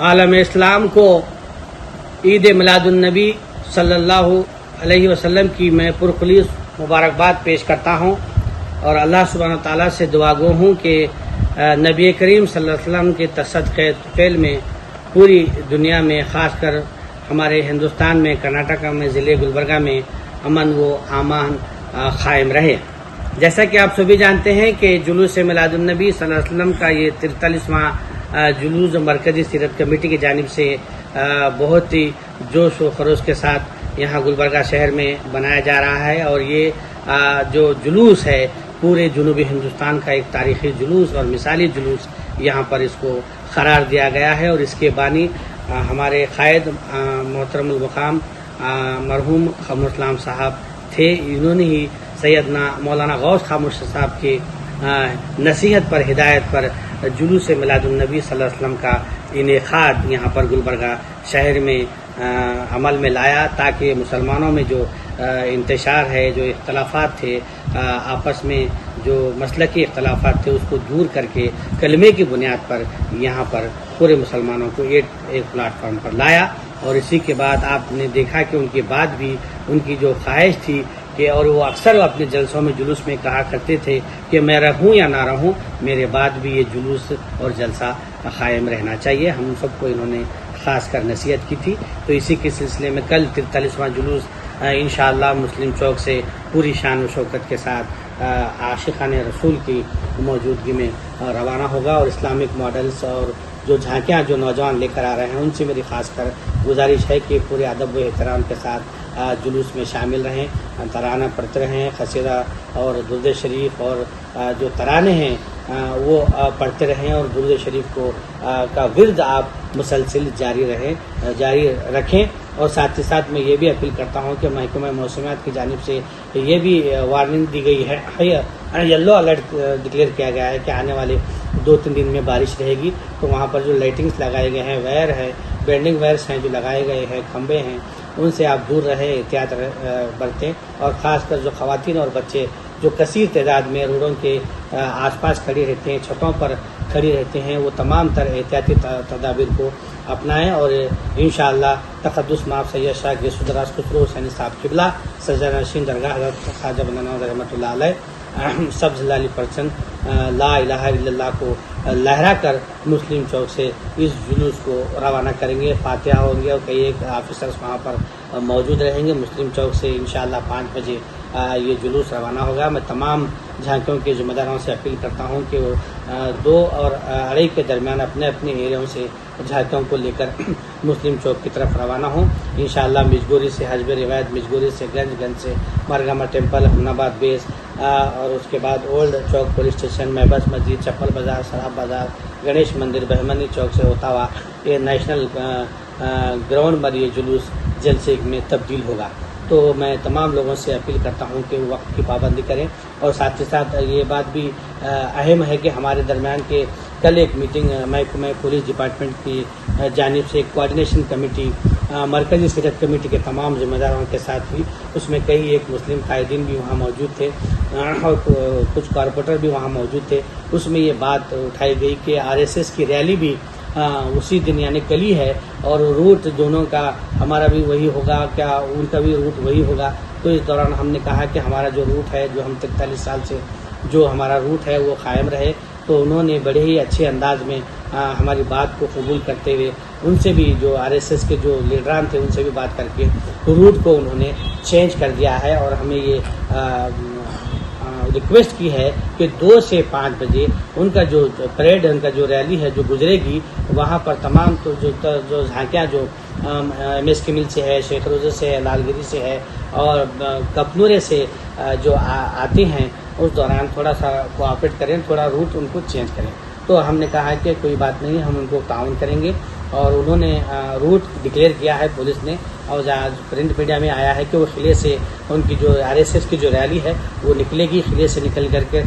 عالم اسلام کو عید میلاد النبی صلی اللہ علیہ وسلم کی میں پرخلوص مبارکباد پیش کرتا ہوں اور اللہ سبحانہ تعالیٰ سے دعا گو ہوں کہ نبی کریم صلی اللہ علیہ وسلم کے صدقہ طفیل میں پوری دنیا میں خاص کر ہمارے ہندوستان میں کرناٹکا میں ضلع گلبرگہ میں امن و امان قائم رہے۔ جیسا کہ آپ سبھی جانتے ہیں کہ جلوس میلاد النبی صلی اللہ علیہ وسلم کا یہ 43واں جلوس مرکزی سیرت کمیٹی کی جانب سے بہت ہی جوش و خروش کے ساتھ یہاں گلبرگہ شہر میں بنایا جا رہا ہے، اور یہ جو جلوس ہے پورے جنوبی ہندوستان کا ایک تاریخی جلوس اور مثالی جلوس یہاں پر اس کو قرار دیا گیا ہے، اور اس کے بانی ہمارے قائد محترم المقام مرحوم قمر اسلام صاحب تھے۔ انہوں نے ہی سیدنا مولانا غوث خاموش صاحب کی نصیحت پر ہدایت پر جلوس میلاد النبی صلی اللہ علیہ وسلم کا انعقاد یہاں پر گلبرگہ شہر میں عمل میں لایا، تاکہ مسلمانوں میں جو انتشار ہے، جو اختلافات تھے آپس میں، جو مسلکی اختلافات تھے، اس کو دور کر کے کلمے کی بنیاد پر یہاں پر پورے مسلمانوں کو ایک پلیٹ فارم پر لایا۔ اور اسی کے بعد آپ نے دیکھا کہ ان کے بعد بھی ان کی جو خواہش تھی کہ، اور وہ اکثر اپنے جلسوں میں جلوس میں کہا کرتے تھے کہ میں رہوں یا نہ رہوں، میرے بعد بھی یہ جلوس اور جلسہ قائم رہنا چاہیے۔ ہم سب کو انہوں نے خاص کر نصیحت کی تھی۔ تو اسی کے سلسلے میں کل 43واں جلوس انشاءاللہ مسلم چوک سے پوری شان و شوکت کے ساتھ عاشقان رسول کی موجودگی میں روانہ ہوگا، اور اسلامک ماڈلز اور جو جھانکیاں جو نوجوان لے کر آ رہے ہیں ان سے میری خاص کر گزارش ہے کہ پورے ادب و احترام کے ساتھ جلوس میں شامل رہیں، ترانہ پڑھتے رہیں، قصیدہ اور درود شریف اور جو ترانے ہیں وہ پڑھتے رہیں، اور درود شریف کا ورد آپ مسلسل جاری رکھیں۔ اور ساتھ ہی ساتھ میں یہ بھی اپیل کرتا ہوں کہ محکمہ موسمیات کی جانب سے یہ بھی وارننگ دی گئی ہے، یلو الرٹ ڈکلیئر کیا گیا ہے کہ آنے والے 2-3 دن میں بارش رہے گی، تو وہاں پر جو لائٹنگز لگائے گئے ہیں، وائر ہے، بینڈنگ وائرس ہیں جو لگائے گئے ہیں، کھمبے ہیں، ان سے آپ دور رہیں، احتیاط برتیں، اور خاص کر جو خواتین اور بچے جو کثیر تعداد میں روڈوں کے آس پاس کھڑی رہتے ہیں، چھتوں پر کھڑی رہتے ہیں، وہ تمام تر احتیاطی تدابیر کو اپنائیں، اور انشاءاللہ تقدس مآب سید شاہ گیسودراز خسرو حسینی صاحب قبلہ سجدہ نشین درگاہ حضرت خواجہ بندہ نواز رحمۃ اللہ علیہ سبز لالی پرچم لا الہ الا اللہ کو لہرا کر مسلم چوک سے اس جلوس کو روانہ کریں گے۔ فاتحہ ہوں گے اور کئی ایک آفیسرز وہاں پر موجود رہیں گے۔ مسلم چوک سے انشاءاللہ 5 بجے یہ جلوس روانہ ہوگا۔ میں تمام جھانکیوں کے ذمہ داروں سے اپیل کرتا ہوں کہ وہ 2 اور 2:30 کے درمیان اپنے اپنے ایریوں سے جھانکیوں کو لے کر مسلم چوک کی طرف روانہ ہوں۔ انشاءاللہ مجگوری سے حجب روایت، مجگوری سے گنج سے مرگما ٹیمپل، ہمن آباد بیس، اور اس کے بعد اولڈ چوک پولیس اسٹیشن، محبس مسجد، چپل بازار، سراب بازار، گنیش مندر، بہمنی چوک سے ہوتا ہوا یہ نیشنل گراؤنڈ پر یہ جلوس جلسے میں تبدیل ہوگا۔ تو میں تمام لوگوں سے اپیل کرتا ہوں کہ وہ وقت کی پابندی کریں، اور ساتھ ہی ساتھ یہ بات بھی اہم ہے کہ ہمارے درمیان کے کل ایک میٹنگ محکمہ پولیس ڈپارٹمنٹ کی جانب سے ایک کوآرڈینیشن کمیٹی مرکزی سیرت کمیٹی کے تمام ذمہ داروں کے ساتھ ہوئی۔ اس میں کئی ایک مسلم قائدین بھی وہاں موجود تھے اور کچھ کارپوریٹر بھی وہاں موجود تھے۔ اس میں یہ بات اٹھائی گئی کہ RSS کی ریلی بھی اسی دن یعنی کل ہی ہے، اور روٹ دونوں کا ہمارا بھی وہی ہوگا، کیا ان کا بھی روٹ وہی ہوگا؟ تو اس دوران ہم نے کہا کہ ہمارا جو روٹ ہے، جو ہم 43 سال سے جو ہمارا روٹ ہے وہ قائم رہے۔ تو انہوں نے بڑے ہی اچھے انداز میں ہماری بات کو قبول کرتے ہوئے ان سے بھی جو RSS کے جو لیڈران تھے ان سے بھی بات کر کے روٹ کو انہوں نے چینج کر دیا ہے، اور ہمیں یہ ریکویسٹ کی ہے کہ 2 سے 5 بجے ان کا جو پریڈ، ان کا جو ریلی ہے جو گزرے گی، وہاں پر تمام تو جو جھانکیاں جو MS کے مل سے ہے، شیخ روزے سے ہے، لال گری سے ہے، اور کپنورے سے جو آتے ہیں، اس دوران تھوڑا سا کوآپریٹ کریں، تھوڑا روٹ ان کو چینج کریں۔ تو ہم نے کہا کہ کوئی بات نہیں، ہم ان کو تعاون کریں گے، اور انہوں نے روٹ ڈکلیئر کیا ہے پولیس نے، اور پرنٹ میڈیا میں آیا ہے کہ وہ قلعے سے ان کی جو RSS کی جو ریلی ہے وہ نکلے گی، قلعے سے نکل کر کے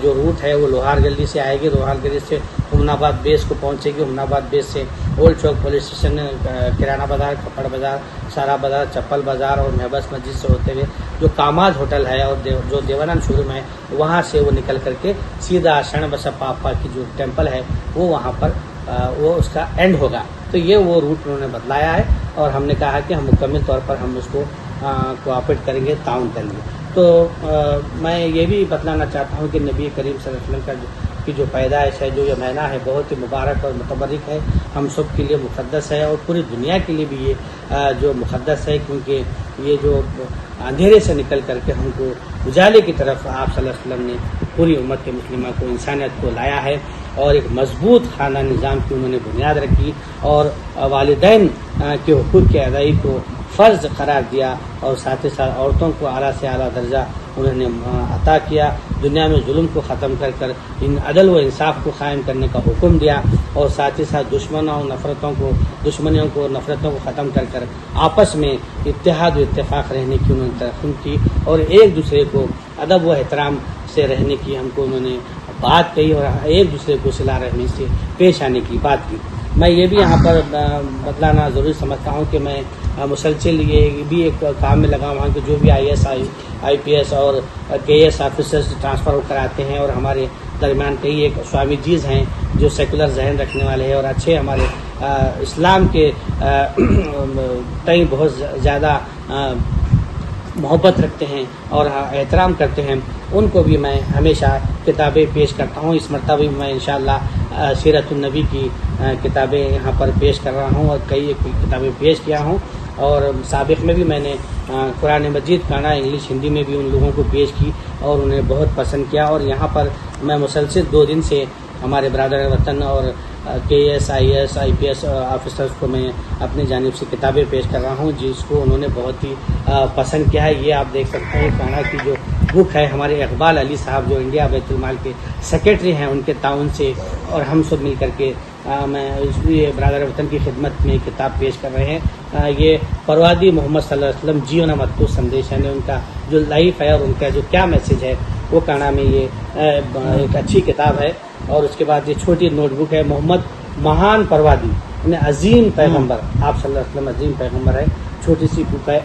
جو روٹ ہے وہ لوہار گلی سے آئے گی، لوہار گلی سے ہمن آباد بیس کو پہنچے گی، ہمن آباد بیس سے اولڈ چوک پولیس اسٹیشن، کرانہ بازار، کپڑ بازار، سارا بازار، چپل بازار اور محبس مسجد سے ہوتے ہوئے جو کاماز ہوٹل ہے اور جو دیوانند شو روم ہے وہاں سے وہ نکل کر کے سیدھا شرن بسپا کی جو ٹیمپل ہے وہ وہاں پر وہ اس کا اینڈ ہوگا۔ تو یہ وہ روٹ انہوں نے بتلایا ہے اور ہم نے کہا کہ ہم مکمل طور پر ہم اس کو کوآپریٹ کریں گے، تعاون کریں گے۔ تو میں یہ بھی بتلانا چاہتا ہوں کہ نبی کریم صلی اللہ علیہ وسلم کی جو پیدائش ہے، جو یہ مہینہ ہے، بہت ہی مبارک اور متبرک ہے، ہم سب کے لیے مقدس ہے اور پوری دنیا کے لیے بھی یہ جو مقدس ہے، کیونکہ یہ جو اندھیرے سے نکل کر کے ہم کو اجالے کی طرف آپ صلی اللہ علیہ وسلم نے پوری امت مسلمہ کو، انسانیت کو لایا ہے اور ایک مضبوط خاندان نظام کی انہوں نے بنیاد رکھی اور والدین کے حقوق کی ادائیگی کو فرض قرار دیا اور ساتھ ہی ساتھ عورتوں کو اعلیٰ سے اعلیٰ درجہ انہوں نے عطا کیا، دنیا میں ظلم کو ختم کر کر ان عدل و انصاف کو قائم کرنے کا حکم دیا اور ساتھ ہی ساتھ دشمنیوں کو نفرتوں کو ختم کر کر آپس میں اتحاد و اتفاق رہنے کی انہوں نے ترقی کی اور ایک دوسرے کو ادب و احترام سے رہنے کی ہم کو انہوں نے بات کہی اور ایک دوسرے کو صلہ رحمی سے پیش آنے کی بات کی۔ میں یہ بھی یہاں پر بتلانا ضروری سمجھتا ہوں کہ میں مسلسل یہ بھی ایک کام میں لگا ہوا ہوں کہ جو بھی آئی پی ایس اور کے ایس آفیسرز ٹرانسفر ہو کر آتے ہیں اور ہمارے درمیان کئی ایک سوامی جیز ہیں جو سیکولر ذہن رکھنے والے ہیں اور اچھے ہمارے اسلام کے تئیں بہت زیادہ محبت رکھتے ہیں اور احترام کرتے ہیں، ان کو بھی میں ہمیشہ کتابیں پیش کرتا ہوں۔ اس مرتبہ بھی میں انشاءاللہ سیرت النبی کی کتابیں یہاں پر پیش کر رہا ہوں اور کئی کتابیں پیش کیا ہوں اور سابق میں بھی میں نے قرآن مجید کانڑا انگلش ہندی میں بھی ان لوگوں کو پیش کی اور انہیں بہت پسند کیا اور یہاں پر میں مسلسل 2 دن سے ہمارے برادر وطن اور کے S I S I P S officers کو میں اپنی جانب سے کتابیں پیش کر رہا ہوں جس کو انہوں نے بہت ہی پسند کیا ہے۔ یہ آپ دیکھ سکتے ہیں کانڑا کی جو بک ہے، ہمارے اقبال علی صاحب جو انڈیا بیت المال کے سیکرٹری ہیں، ان کے تعاون سے اور ہم سب مل کر کے میں اس لیے برادر وطن کی خدمت میں کتاب پیش کر رہے ہیں۔ یہ پروادی محمد صلی اللہ علیہ وسلم جیون متو سندیش ہے، ان کا جو لائف ہے اور ان کا جو کیا میسج ہے وہ کانڑا میں یہ ایک اچھی کتاب ہے۔ اور اس کے بعد یہ چھوٹی نوٹ بک ہے، محمد مہان پروادی یعنی عظیم پیغمبر، آپ صلی اللہ علیہ وسلم عظیم پیغمبر ہے، چھوٹی سی بک ہے،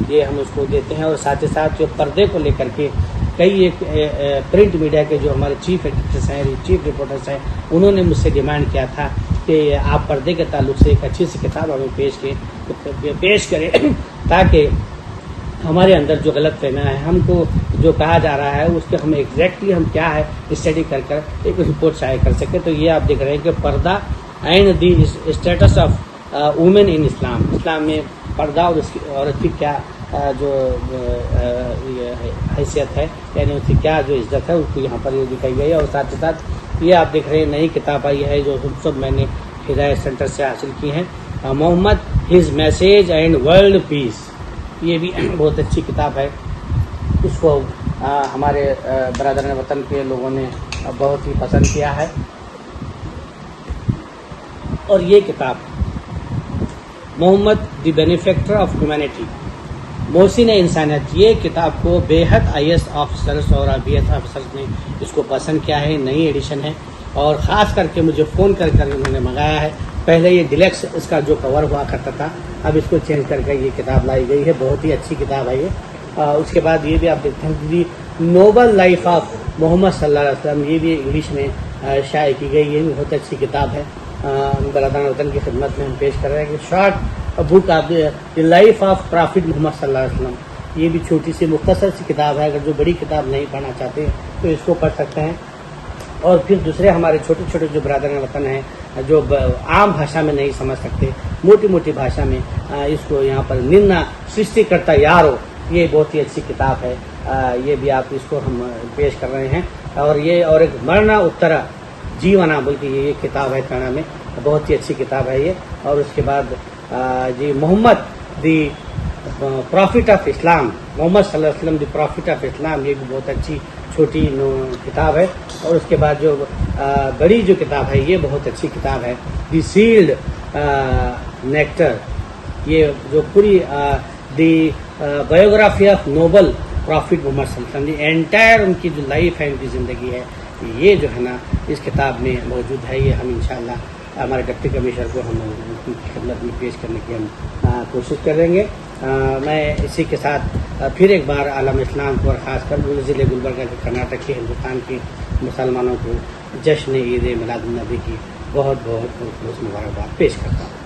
یہ ہم اس کو دیتے ہیں۔ اور ساتھ ہی ساتھ جو پردے کو لے کر کے کئی ایک پرنٹ میڈیا کے جو ہمارے چیف ایڈیٹرس ہیں، چیف رپورٹرس ہیں، انہوں نے مجھ سے ڈیمانڈ کیا تھا کہ آپ پردے کے تعلق سے ایک اچھی سی کتاب ہمیں پیش کریں تاکہ ہمارے اندر جو غلط فہمیاں ہیں، ہم کو جو کہا جا رہا ہے اس کے ہم ایگزیکٹلی ہم کیا ہے اسٹڈی کر کر ایک رپورٹ شائع کر سکیں۔ تو یہ آپ دیکھ رہے ہیں کہ پردہ and the status of woman in Islam, اسلام میں پردہ اور اس کی عورت کی کیا جو حیثیت ہے، یعنی اس کی کیا جو عزت ہے اس کو یہاں پر یہ دکھائی گئی ہے۔ اور ساتھ ہی ساتھ یہ آپ دیکھ رہے ہیں نئی کتاب آئی ہے جو سب میں نے ہدایت سینٹر سے حاصل کی ہیں، Muhammad his message and world peace, یہ بھی بہت اچھی کتاب ہے، اس کو ہمارے برادران وطن کے لوگوں نے بہت ہی پسند کیا ہے۔ اور یہ کتاب محمد دی بینیفیکٹر آف ہیومینٹی، محسن انسانیت، یہ کتاب کو بے حد آئی ایس آفیسرس اور آئی پی ایس آفیسرس نے اس کو پسند کیا ہے، نئی ایڈیشن ہے اور خاص کر کے مجھے فون کر کر انہوں نے منگایا ہے۔ پہلے یہ ڈیلیکس اس کا جو کور ہوا کرتا تھا، اب اس کو چینج کر کے یہ کتاب لائی گئی ہے، بہت ہی اچھی کتاب ہے یہ۔ اس کے بعد یہ بھی آپ دیکھتے ہیں دی نوبل لائف آف محمد صلی اللہ علیہ وسلم، یہ بھی انگلش میں شائع کی گئی، یہ بھی بہت اچھی کتاب ہے، برادران وطن کی خدمت میں ہم پیش کر رہے ہیں کہ short book of the life of prophet Muhammad صلی اللہ علیہ وسلم، یہ بھی چھوٹی سی مختصر سی کتاب ہے، اگر جو بڑی کتاب نہیں پڑھنا چاہتے تو اس کو پڑھ سکتے ہیں۔ اور پھر دوسرے ہمارے چھوٹے چھوٹے جو برادران وطن ہیں جو عام بھاشا میں نہیں سمجھ سکتے، موٹی موٹی بھاشا میں اس کو یہاں پر ننا سرشٹی کرتا یارو، یہ بہت ہی اچھی کتاب ہے، یہ بھی آپ اس کو ہم پیش کر رہے ہیں۔ اور یہ اور ایک مرنا اترا جیونا بلکہ یہ کتاب ہے کانڑا میں، بہت ہی اچھی کتاب ہے یہ۔ اور اس کے بعد جی محمد دی پرافٹ آف اسلام، محمد صلی اللہ علیہ وسلم دی پرافٹ آف اسلام، یہ بھی بہت اچھی چھوٹی کتاب ہے۔ اور اس کے بعد جو بڑی جو کتاب ہے یہ بہت اچھی کتاب ہے، دی سیلڈ نیکٹر، یہ جو پوری دی biography of Nobel profit Muhammad صلی اللہ علیہ وسلم، دی انٹائر ان کی جو لائف ہے، ان کی زندگی ہے، یہ جو ہے نا اس کتاب میں موجود ہے۔ یہ ہم انشاءاللہ ہمارے ڈپٹی کمشنر کو ہم ان کی خدمت میں پیش کرنے کی ہم کوشش کریں گے۔ میں اسی کے ساتھ پھر ایک بار عالم اسلام کو اور خاص کر ضلع گلبرگہ کے کرناٹک کے ہندوستان کے مسلمانوں کو جشن عید میلاد النبی کی بہت بہت مبارکباد پیش کرتا ہوں۔